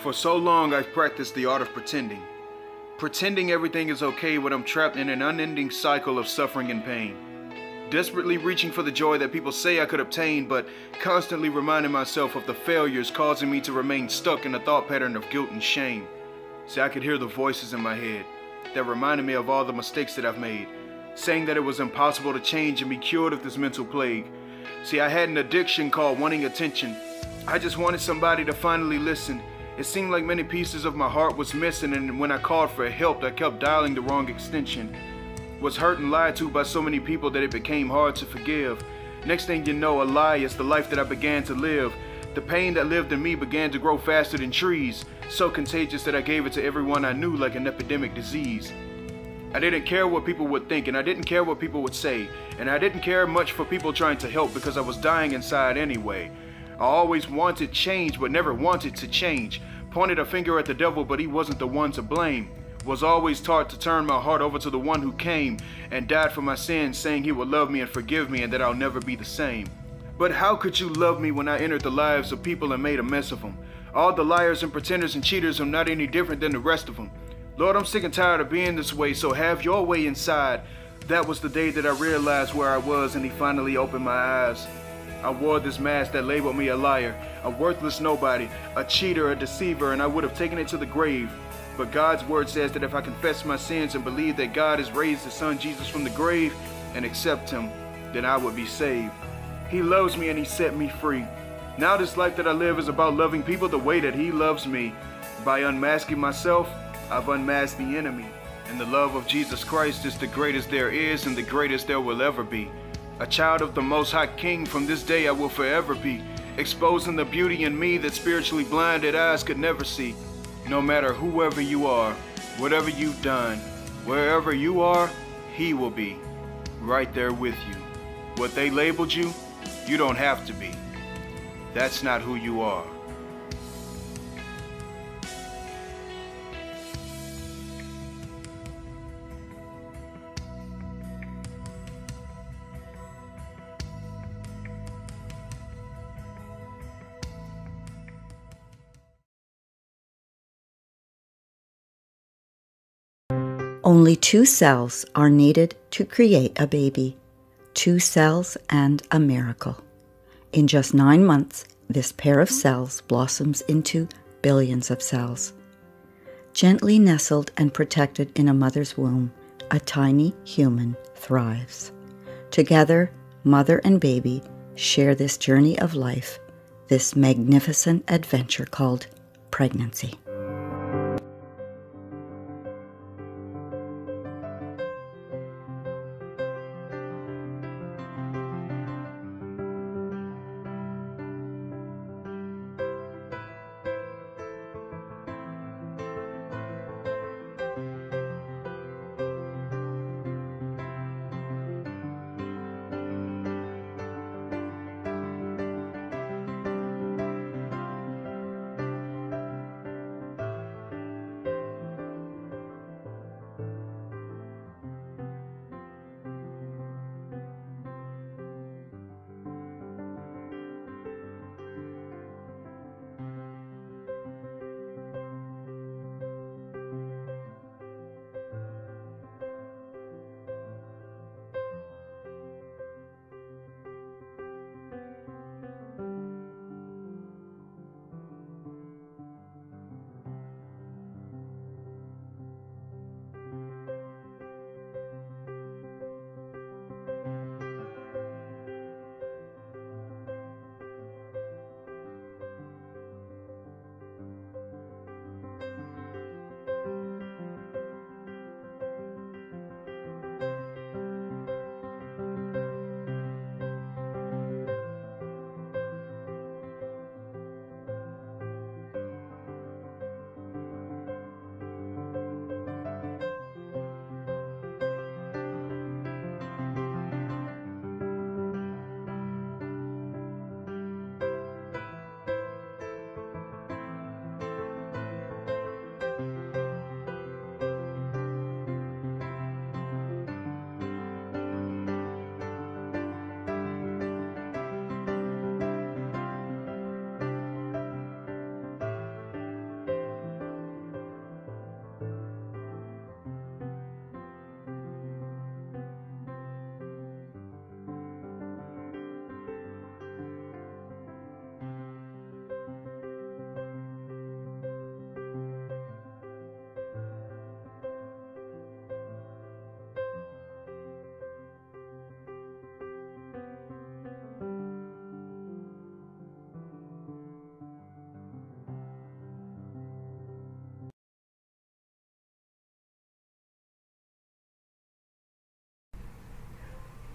For so long I've practiced the art of pretending. Pretending everything is okay when I'm trapped in an unending cycle of suffering and pain. Desperately reaching for the joy that people say I could obtain, but constantly reminding myself of the failures causing me to remain stuck in a thought pattern of guilt and shame. See, I could hear the voices in my head that reminded me of all the mistakes that I've made, saying that it was impossible to change and be cured of this mental plague. See, I had an addiction called wanting attention. I just wanted somebody to finally listen. It seemed like many pieces of my heart was missing, and when I called for help, I kept dialing the wrong extension. Was hurt and lied to by so many people that it became hard to forgive. Next thing you know, a lie is the life that I began to live. The pain that lived in me began to grow faster than trees, so contagious that I gave it to everyone I knew like an epidemic disease. I didn't care what people would think, and I didn't care what people would say, and I didn't care much for people trying to help because I was dying inside anyway. I always wanted change but never wanted to change. Pointed a finger at the devil, but he wasn't the one to blame. Was always taught to turn my heart over to the one who came and died for my sins, saying he would love me and forgive me and that I'll never be the same. But how could you love me when I entered the lives of people and made a mess of them? All the liars and pretenders and cheaters are not any different than the rest of them. Lord, I'm sick and tired of being this way, so have your way inside. That was the day that I realized where I was, and he finally opened my eyes. I wore this mask that labeled me a liar, a worthless nobody, a cheater, a deceiver, and I would have taken it to the grave. But God's word says that if I confess my sins and believe that God has raised his son Jesus from the grave and accept him, then I would be saved. He loves me and he set me free. Now this life that I live is about loving people the way that he loves me. By unmasking myself, I've unmasked the enemy. And the love of Jesus Christ is the greatest there is and the greatest there will ever be. A child of the Most High King, from this day I will forever be, exposing the beauty in me that spiritually blinded eyes could never see. No matter whoever you are, whatever you've done, wherever you are, he will be right there with you. What they labeled you, you don't have to be. That's not who you are. Only 2 cells are needed to create a baby. 2 cells and a miracle. In just 9 months, this pair of cells blossoms into billions of cells. Gently nestled and protected in a mother's womb, a tiny human thrives. Together, mother and baby share this journey of life, this magnificent adventure called pregnancy.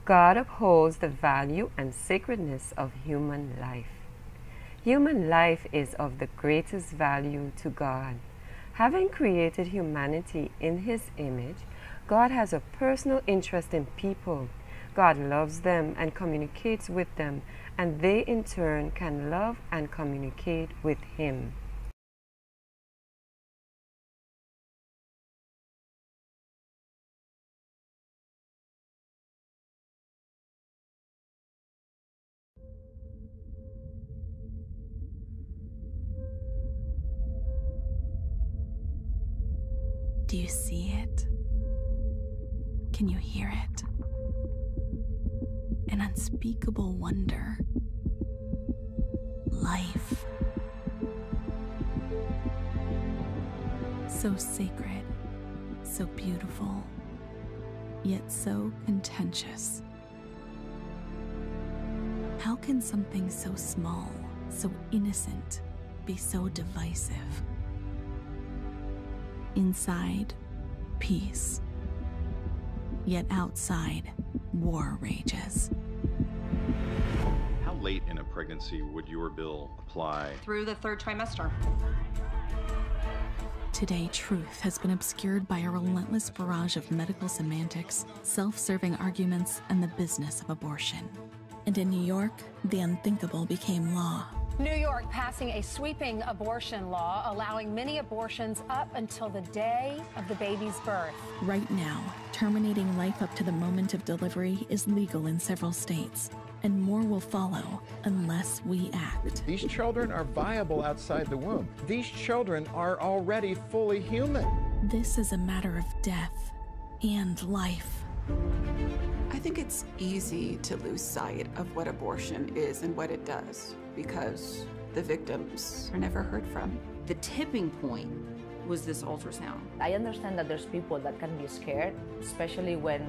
God upholds the value and sacredness of human life. Human life is of the greatest value to God. Having created humanity in His image, God has a personal interest in people. God loves them and communicates with them, and they in turn can love and communicate with Him. Do you see it? Can you hear it? An unspeakable wonder. Life. So sacred, so beautiful, yet so contentious. How can something so small, so innocent, be so divisive? Inside, peace. Yet outside, war rages. How late in a pregnancy would your bill apply? Through the 3rd trimester. Today, truth has been obscured by a relentless barrage of medical semantics, self-serving arguments, and the business of abortion. And in New York, the unthinkable became law. New York passing a sweeping abortion law, allowing many abortions up until the day of the baby's birth. Right now, terminating life up to the moment of delivery is legal in several states, and more will follow unless we act. These children are viable outside the womb. These children are already fully human. This is a matter of death and life. I think it's easy to lose sight of what abortion is and what it does because the victims are never heard from. The tipping point was this ultrasound. I understand that there's people that can be scared, especially when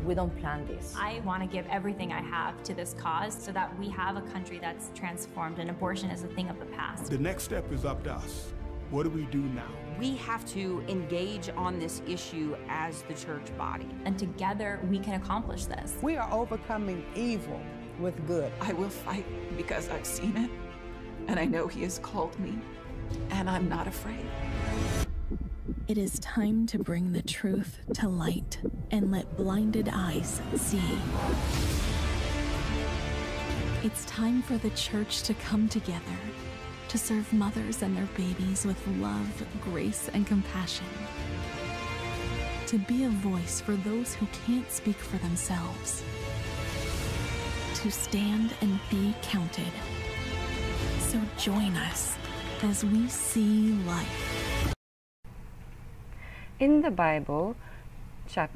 we don't plan this. I want to give everything I have to this cause so that we have a country that's transformed and abortion is a thing of the past. The next step is up to us. What do we do now? We have to engage on this issue as the church body. And together we can accomplish this. We are overcoming evil with good. I will fight because I've seen it, and I know He has called me, and I'm not afraid. It is time to bring the truth to light and let blinded eyes see. It's time for the church to come together, to serve mothers and their babies with love, grace, and compassion. To be a voice for those who can't speak for themselves. To stand and be counted. So join us as we see life. In the Bible,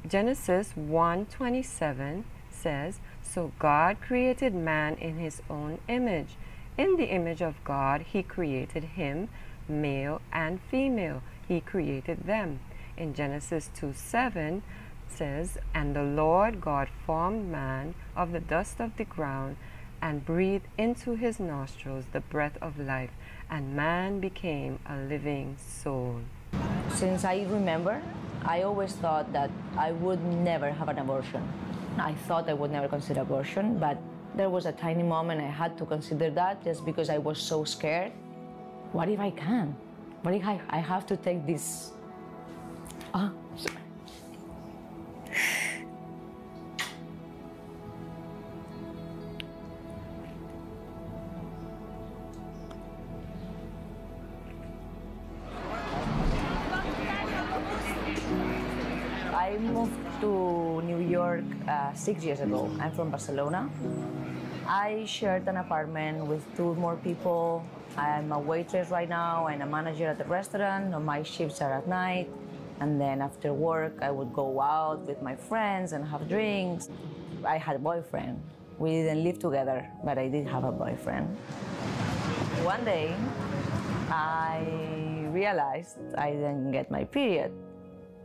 Genesis 1:27 says, "So God created man in His own image. In the image of God He created him, male and female. He created them." In Genesis 2:7 says, "And the Lord God formed man of the dust of the ground and breathed into his nostrils the breath of life, and man became a living soul." Since I remember, I always thought that I would never have an abortion. I thought I would never consider abortion, but there was a tiny moment I had to consider that just because I was so scared. What if I can? What if I have to take this? Sorry. I moved to New York 6 years ago. I'm from Barcelona. I shared an apartment with 2 more people. I'm a waitress right now and a manager at the restaurant. My shifts are at night. And then after work, I would go out with my friends and have drinks. I had a boyfriend. We didn't live together, but I did have a boyfriend. One day, I realized I didn't get my period.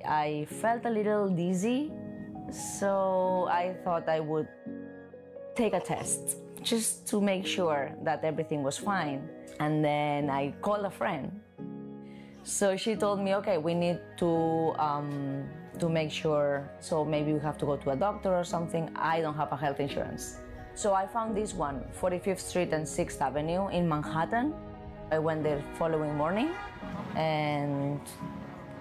I felt a little dizzy, so I thought I would take a test just to make sure that everything was fine. And then I called a friend. So she told me, okay, we need to make sure, so maybe we have to go to a doctor or something. I don't have a health insurance. So I found this one, 45th Street and 6th Avenue in Manhattan. I went there following morning, and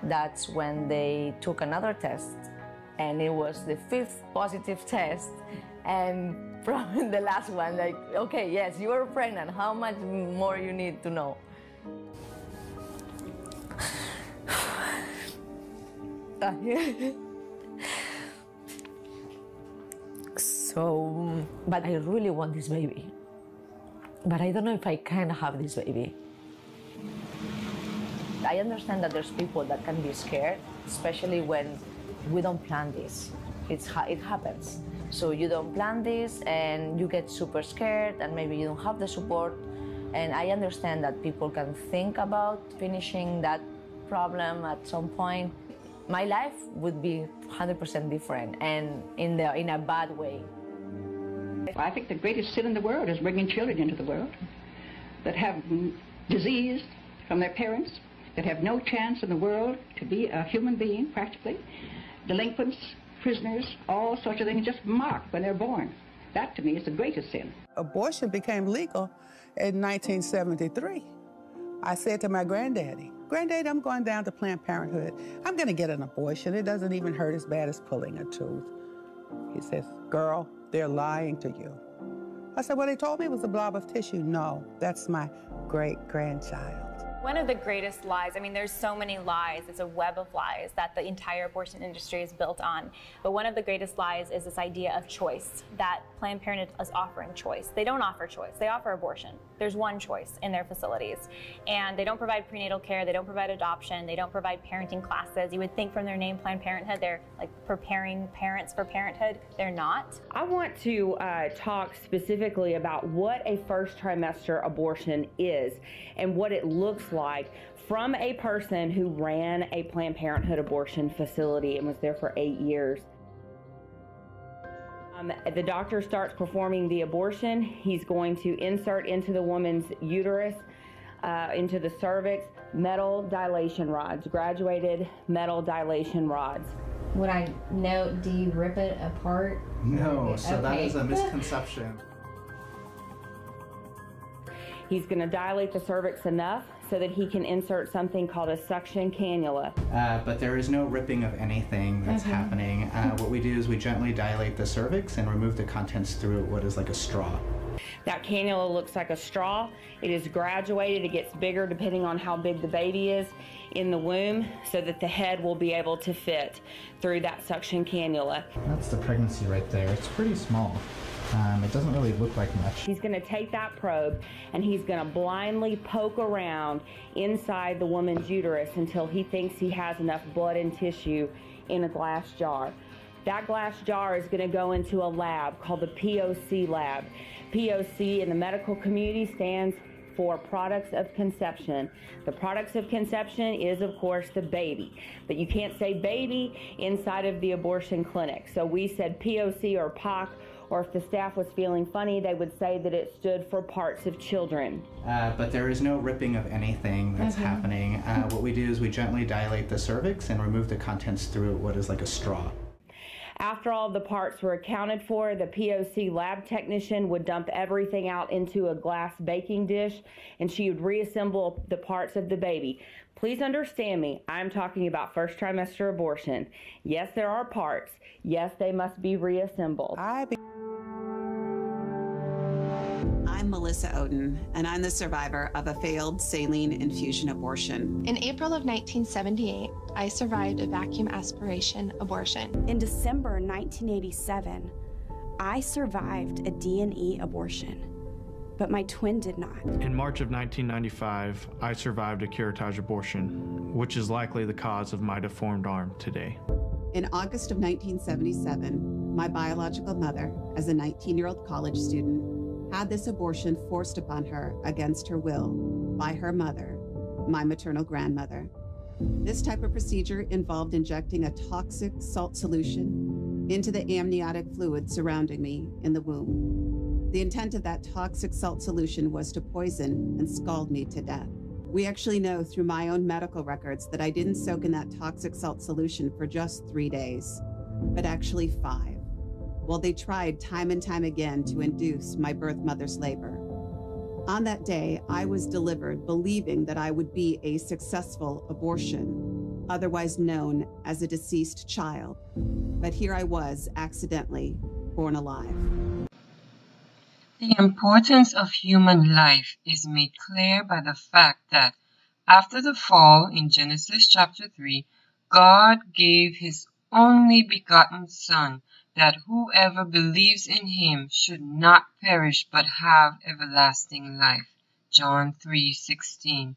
that's when they took another test, and it was the 5th positive test. And from the last one, like, okay, yes, you are pregnant. How much more you need to know? So, but I really want this baby. But I don't know if I can have this baby. I understand that there's people that can be scared, especially when we don't plan this. It happens. So you don't plan this and you get super scared and maybe you don't have the support. And I understand that people can think about finishing that problem at some point. My life would be 100% different, and in a bad way. I think the greatest sin in the world is bringing children into the world that have disease from their parents, that have no chance in the world to be a human being, practically. Delinquents, prisoners, all sorts of things just marked when they're born. That, to me, is the greatest sin. Abortion became legal in 1973. I said to my granddaddy, "Granddaddy, I'm going down to Planned Parenthood. I'm going to get an abortion. It doesn't even hurt as bad as pulling a tooth." He says, "Girl, they're lying to you." I said, "Well, they told me it was a blob of tissue." "No, that's my great-grandchild." One of the greatest lies, I mean, there's so many lies, it's a web of lies that the entire abortion industry is built on. But one of the greatest lies is this idea of choice, that Planned Parenthood is offering choice. They don't offer choice, they offer abortion. There's one choice in their facilities. And they don't provide prenatal care, they don't provide adoption, they don't provide parenting classes. You would think from their name, Planned Parenthood, they're like preparing parents for parenthood. They're not. I want to talk specifically about what a first trimester abortion is and what it looks like from a person who ran a Planned Parenthood abortion facility and was there for 8 years. The doctor starts performing the abortion. He's going to insert into the woman's uterus, into the cervix, metal dilation rods, graduated metal dilation rods. Would I note, do you rip it apart? No, so Okay. that is a misconception. He's going to dilate the cervix enough so that he can insert something called a suction cannula. But there is no ripping of anything that's happening. What we do is we gently dilate the cervix and remove the contents through what is like a straw. That cannula looks like a straw. It is graduated. It gets bigger depending on how big the baby is in the womb so that the head will be able to fit through that suction cannula. That's the pregnancy right there. It's pretty small. It doesn't really look like much. He's going to take that probe and he's going to blindly poke around inside the woman's uterus until he thinks he has enough blood and tissue in a glass jar. That glass jar is going to go into a lab called the POC lab. POC in the medical community stands for products of conception. The products of conception is, of course, the baby. But you can't say baby inside of the abortion clinic. So we said POC or POC, or if the staff was feeling funny, they would say that it stood for parts of children. But there is no ripping of anything that's happening. What we do is we gently dilate the cervix and remove the contents through what is like a straw. After all the parts were accounted for, the POC lab technician would dump everything out into a glass baking dish and she would reassemble the parts of the baby. Please understand me, I'm talking about first trimester abortion. Yes, there are parts. Yes, they must be reassembled. I'm Melissa Oden, and I'm the survivor of a failed saline infusion abortion. In April of 1978, I survived a vacuum aspiration abortion. In December 1987, I survived a D&E abortion, but my twin did not. In March of 1995, I survived a curettage abortion, which is likely the cause of my deformed arm today. In August of 1977, my biological mother, as a 19-year-old college student, had this abortion forced upon her against her will by her mother, my maternal grandmother. This type of procedure involved injecting a toxic salt solution into the amniotic fluid surrounding me in the womb. The intent of that toxic salt solution was to poison and scald me to death. We actually know through my own medical records that I didn't soak in that toxic salt solution for just 3 days, but actually 5, while they tried time and time again to induce my birth mother's labor. On that day, I was delivered believing that I would be a successful abortion, otherwise known as a deceased child. But here I was, accidentally born alive. The importance of human life is made clear by the fact that after the fall in Genesis chapter 3, God gave his only begotten Son, that whoever believes in him should not perish but have everlasting life. John 3:16.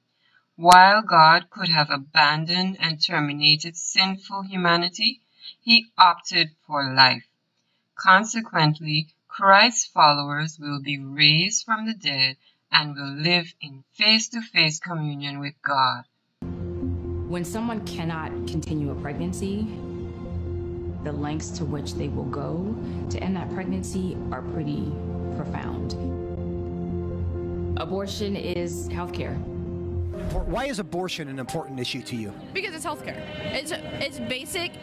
While God could have abandoned and terminated sinful humanity, he opted for life. Consequently, Christ's followers will be raised from the dead and will live in face-to-face communion with God. When someone cannot continue a pregnancy, the lengths to which they will go to end that pregnancy are pretty profound. Abortion is healthcare. Why is abortion an important issue to you? Because it's healthcare. It's basic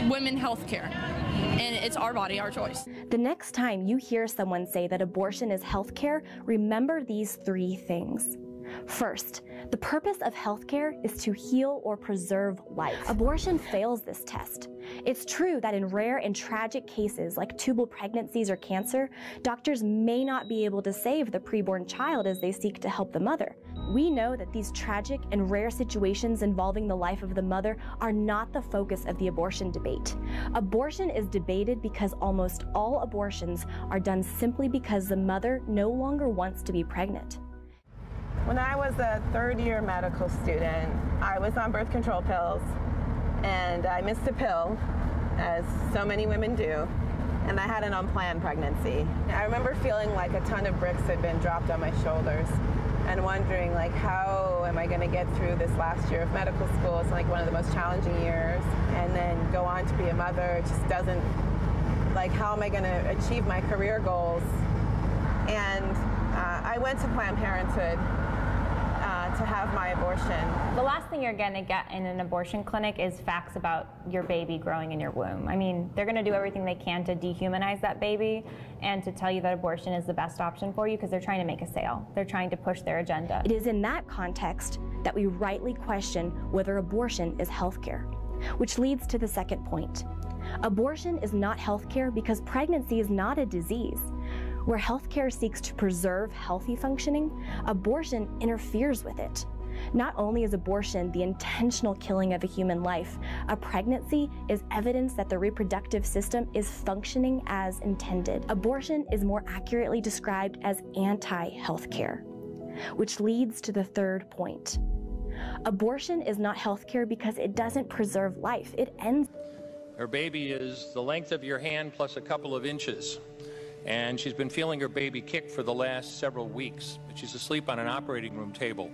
women healthcare. And it's our body, our choice. The next time you hear someone say that abortion is healthcare, remember these 3 things. First, the purpose of healthcare is to heal or preserve life. Abortion fails this test. It's true that in rare and tragic cases like tubal pregnancies or cancer, doctors may not be able to save the preborn child as they seek to help the mother. We know that these tragic and rare situations involving the life of the mother are not the focus of the abortion debate. Abortion is debated because almost all abortions are done simply because the mother no longer wants to be pregnant. When I was a third-year medical student, I was on birth control pills, and I missed a pill, as so many women do, and I had an unplanned pregnancy. I remember feeling like a ton of bricks had been dropped on my shoulders and wondering, like, how am I going to get through this last year of medical school? It's like one of the most challenging years, and then go on to be a mother. It just doesn't, like, how am I going to achieve my career goals? And I went to Planned Parenthood to have my abortion. The last thing you're going to get in an abortion clinic is facts about your baby growing in your womb. I mean, they're going to do everything they can to dehumanize that baby and to tell you that abortion is the best option for you because they're trying to make a sale. They're trying to push their agenda. It is in that context that we rightly question whether abortion is healthcare, which leads to the second point. Abortion is not healthcare because pregnancy is not a disease. Where healthcare seeks to preserve healthy functioning, abortion interferes with it. Not only is abortion the intentional killing of a human life, a pregnancy is evidence that the reproductive system is functioning as intended. Abortion is more accurately described as anti-healthcare, which leads to the third point. Abortion is not healthcare because it doesn't preserve life, it ends. Her baby is the length of your hand plus a couple of inches. And she's been feeling her baby kick for the last several weeks, but she's asleep on an operating room table.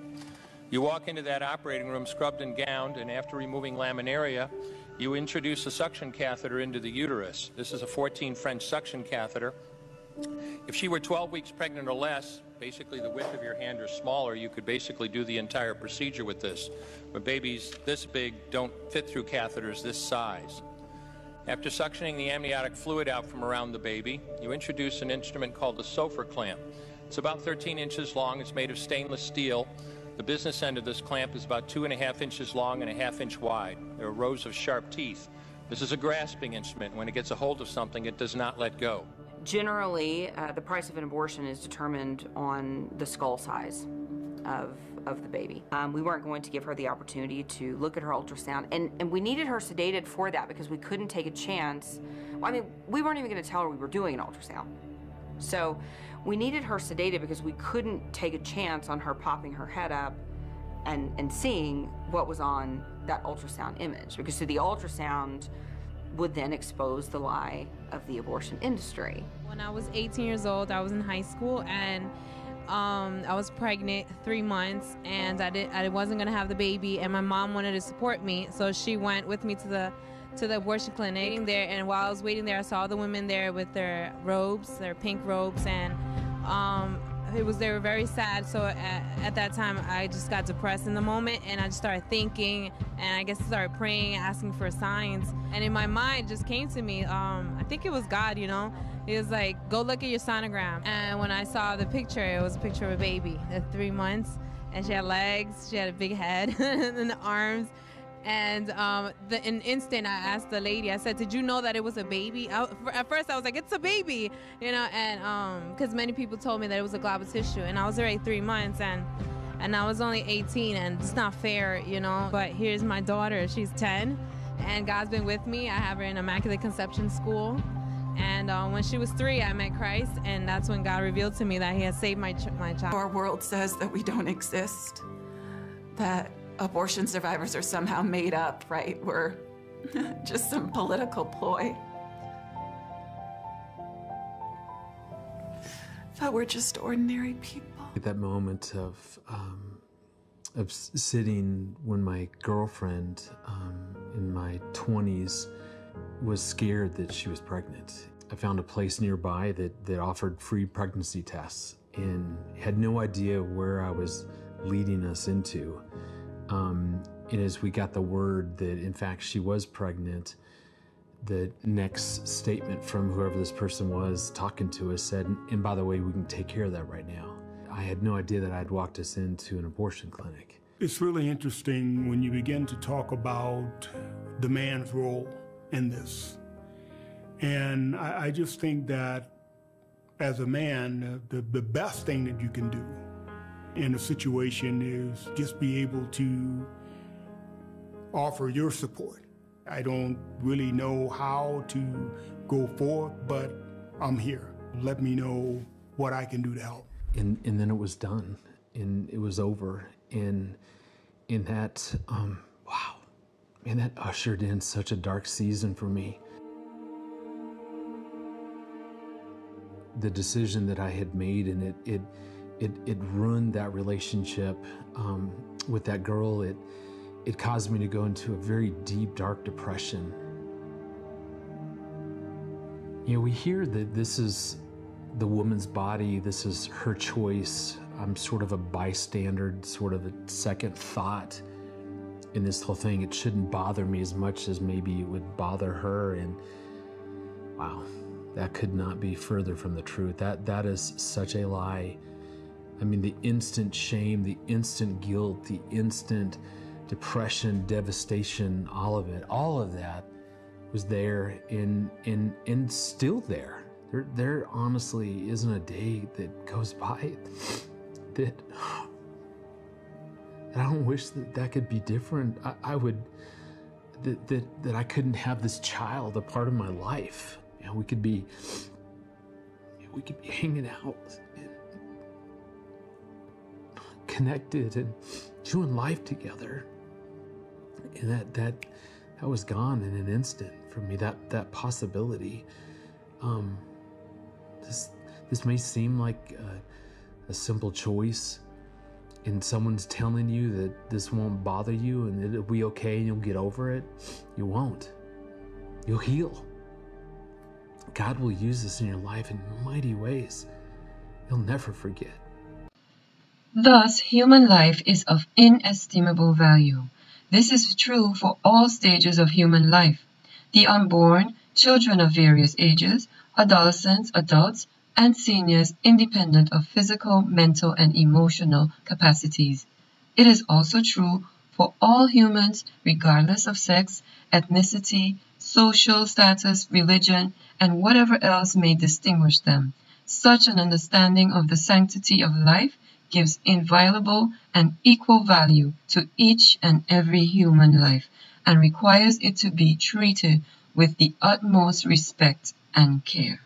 You walk into that operating room scrubbed and gowned, and after removing laminaria, you introduce a suction catheter into the uterus. This is a 14 French suction catheter. If she were 12 weeks pregnant or less, basically the width of your hand or smaller, you could basically do the entire procedure with this. But babies this big don't fit through catheters this size. After suctioning the amniotic fluid out from around the baby, you introduce an instrument called the Sofer clamp. It's about 13 inches long. It's made of stainless steel. The business end of this clamp is about 2.5 inches long and 1/2 inch wide. There are rows of sharp teeth. This is a grasping instrument. When it gets a hold of something, it does not let go. Generally, the price of an abortion is determined on the skull size of the baby. We weren't going to give her the opportunity to look at her ultrasound, and we needed her sedated for that because we couldn't take a chance. Well, I mean, we weren't even going to tell her we were doing an ultrasound. So we needed her sedated because we couldn't take a chance on her popping her head up and seeing what was on that ultrasound image, because the ultrasound would then expose the lie of the abortion industry. When I was 18 years old, I was in high school, and I was pregnant 3 months, and I wasn't gonna have the baby, and my mom wanted to support me, so she went with me to the abortion clinic there. And while I was waiting there, I saw the women there with their robes, their pink robes, and they were very sad. So at that time, I just got depressed in the moment, and I just started thinking, and I guess I started praying, asking for signs. And in my mind, just came to me. I think it was God, you know. He was like, "Go look at your sonogram." And when I saw the picture, it was a picture of a baby at 3 months, and she had legs, she had a big head, and the arms. And in an instant, I asked the lady, I said, "Did you know that it was a baby?" At first, I was like, "It's a baby," you know, and because many people told me that it was a glob of tissue, and I was already 3 months, and I was only 18, and it's not fair, you know. But here's my daughter, she's 10, and God's been with me. I have her in Immaculate Conception School, and when she was 3, I met Christ, and that's when God revealed to me that He had saved my child. Our world says that we don't exist, that abortion survivors are somehow made up, right? We're just some political ploy. That we're just ordinary people. At that moment of sitting when my girlfriend in my 20s was scared that she was pregnant. I found a place nearby that offered free pregnancy tests and had no idea where I was leading us into. And as we got the word that in fact she was pregnant, the next statement from whoever this person was talking to us said, "And by the way, we can take care of that right now." I had no idea that I'd walked us into an abortion clinic. It's really interesting when you begin to talk about the man's role in this. And I just think that as a man, the best thing that you can do in a situation is just be able to offer your support. I don't really know how to go forth, but I'm here. Let me know what I can do to help. And then it was done, and it was over, and in that, wow, man, that ushered in such a dark season for me. The decision that I had made, and it ruined that relationship with that girl. It caused me to go into a very deep, dark depression. You know, we hear that this is the woman's body, this is her choice. I'm sort of a bystander, sort of a second thought in this whole thing. It shouldn't bother me as much as maybe it would bother her, and wow, that could not be further from the truth. That is such a lie. I mean, the instant shame, the instant guilt, the instant depression, devastation, all of that was there and still there. There honestly isn't a day that goes by that I don't wish that could be different. I would, that I couldn't have this child a part of my life. You know, we could be hanging out and connected and doing life together. And that was gone in an instant for me, that possibility. This may seem like a simple choice, and someone's telling you that this won't bother you and it'll be okay and you'll get over it. You won't. You'll heal. God will use this in your life in mighty ways. You'll never forget. Thus, human life is of inestimable value. This is true for all stages of human life. The unborn, children of various ages, adolescents, adults, and seniors independent of physical, mental, and emotional capacities. It is also true for all humans regardless of sex, ethnicity, social status, religion, and whatever else may distinguish them. Such an understanding of the sanctity of life gives inviolable and equal value to each and every human life and requires it to be treated with the utmost respect and care.